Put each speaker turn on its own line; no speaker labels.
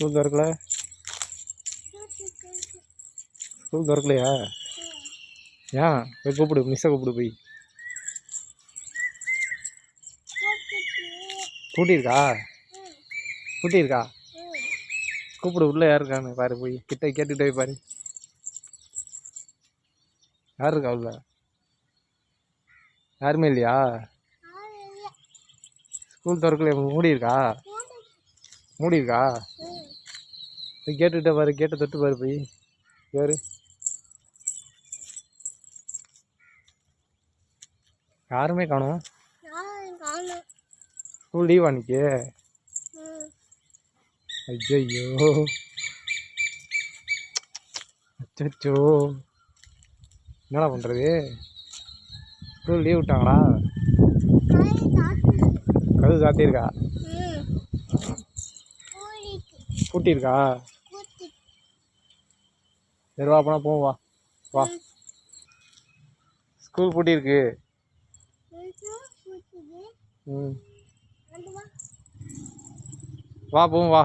School திறக்கல. School திறக்கலையா? ஏன் போய் கூப்பிடு, மிஸ்ஸை கூப்பிடு போய். கூட்டியிருக்கா? கூட்டியிருக்கா? கூப்பிடு, உள்ளே யார் இருக்கான்னு பாரு, போய் கிட்ட கேட்டுக்கிட்டே போய் பாரு. யார் இருக்கா உள்ள? யாருமே இல்லையா? ஸ்கூல் திறக்கலையா? மூடி இருக்கா? மூடி இருக்கா? போய் கேட்டுக்கிட்டே பாரு, கேட்ட தொட்டு பாரு போய் யாரு. யாருமே காணும். ஸ்கூல் லீவ் அன்னைக்கு. ஐயோ அச்சோ, என்னடா பண்ணுறது? ஸ்கூல் லீவ் விட்டாங்களா? கதவு சாத்தியிருக்கா? பூட்டியிருக்கா? சரி வா, அப்போனா போவோம், வா வா. ஸ்கூல் பூட்டியிருக்கு. ம், வா போவோம் வா.